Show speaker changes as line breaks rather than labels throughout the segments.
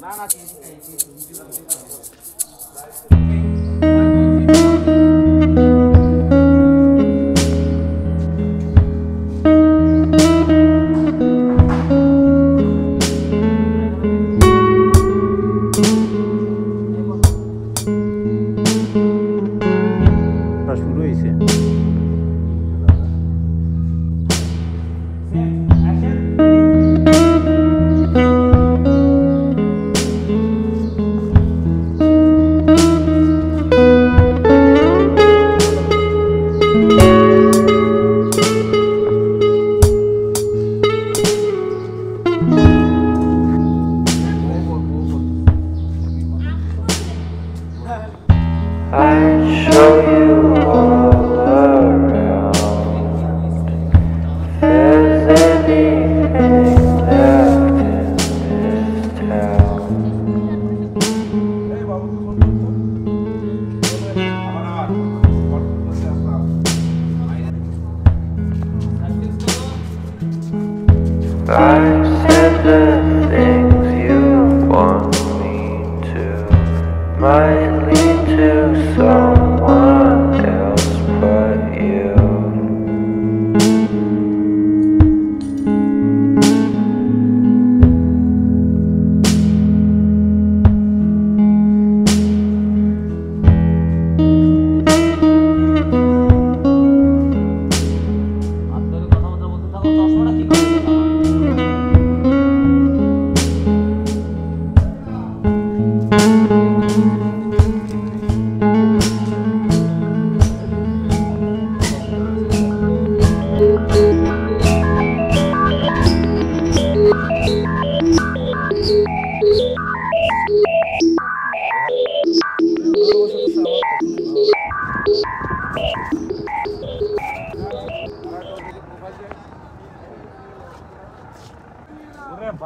না না
শুরু হয়েছে।
I've said the things you want me to, might lead to someone else but you.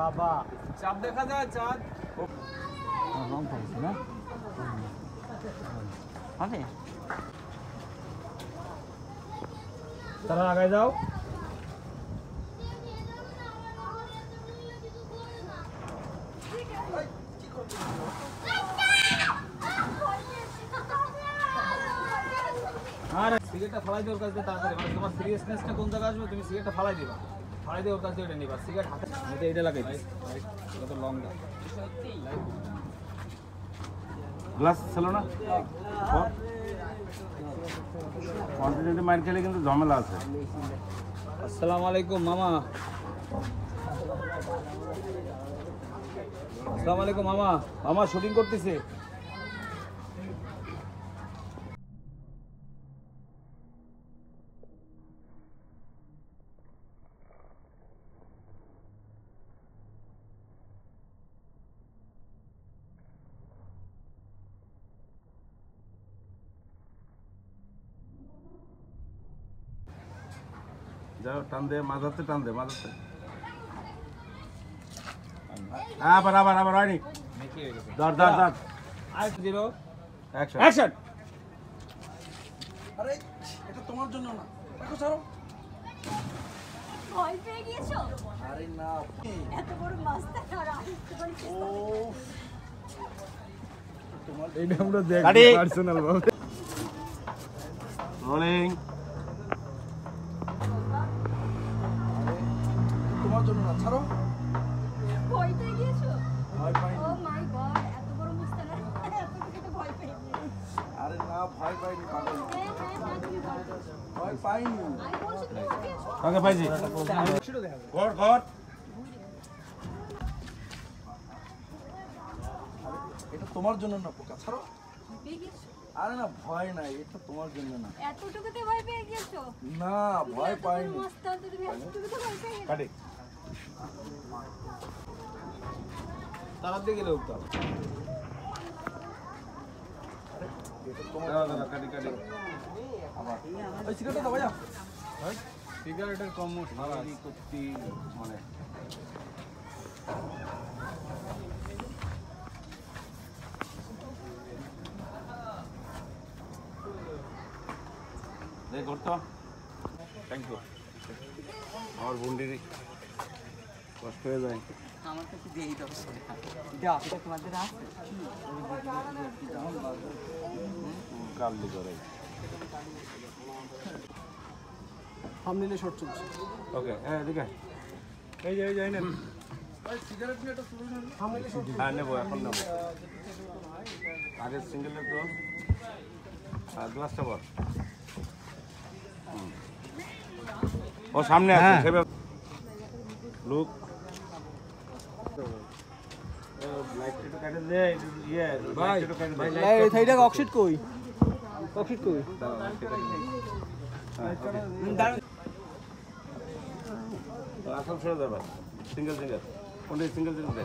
বাবা
চাঁদ দেখা যায় চাঁদ
রং করছে না হবে
তারা আগে যাও আর সিগারেটটা ফালাই দিয়ে ওর কাছে তাড়াতাড়ি মানে তোমার সিরিয়াসনেসটা কোন জায়গায় আসবে তুমি সিগারেটটা ফালাই দিবা ফালাই দিয়ে ওর কাছে এটা নিবা সিগারেট হাতে এটা লাগাই এটা তো লং দা
গ্লাস ছিল না কন্টিনিউটি মার খেলে কিন্তু ঝামেলা আছে।
আসসালামু আলাইকুম মামা আসসালামু আলাইকুম মামা মামা শুটিং করতেছে
যাও টান দে মাঝাতে টান দে মাঝাতে আবার আবার আবার হয়নি ধর ধর ধর
আর 0
অ্যাকশন
অ্যাকশন
আরে এটা তোমার জন্য না দেখো ছাড়ো
ভয় পেয়ে গিয়েছো?
আরে না
এত বড় মাস্টার আর আসতে পারিস
ও
এইটা আমরা দেখ পার্সোনাল ভাবে রোলিং
তোমার জন্য না ছাড়ো
ভয় পেয়ে গিয়েছো?
ভয় পাইনি
ও মাই গড এত বড় মাস্টার এত কিছু ভয় পেয়ে গিয়েছো।
আরে না ভয় পাইনি পাগল
হ্যাঁ হ্যাঁ তুমি ভয় পেয়েছো।
ভয় পাইনি
আমি বলছি তুমি ভয় পেয়েছো।
ওকে পাইছি কর কর
এটা তোমার জন্য না পোকা ছাড়ো
ভয় পেয়ে গিয়েছো?
আরে না ভয় নাই এটা তোমার জন্য না
এতটুকুতে ভয় পেয়ে গিয়েছো?
না ভয়
এত বড়
পাইনি
মাস্টার তো তুমি এতটুকুতে ভয় পেয়ে গেছো?
কাটি
তারার দিকে গেলে উঠতে হবে
এটা তোমার
দাঁড়া দাঁড়া কাটি কাটি
ওই সিগারেটটা দাও ভাইয়া
সিগারেটের কম সারাই করতে মানে এই করতো থ্যাংক ইউ আমার বন্ডির কষ্ট হয়ে যায়। কাললি করে।
সামনে শর্ট চলছে।
ওকে, হ্যাঁ এদিকে। এই যে নেন। হ্যাঁ নেবো, এখন নেবো। আগে সিঙ্গেলের তো গ্লাসটা বল। ও সামনে আছে সেভাবে লুক। লাইট একটু কেটে দে, ইয়ে লাইট একটু কেটে দে।
এই থাইটা অক্সিড কই? অক্সিড কই?
আসল ছেড়ে দেবে সিঙ্গেল কোনটা সিঙ্গেল দে।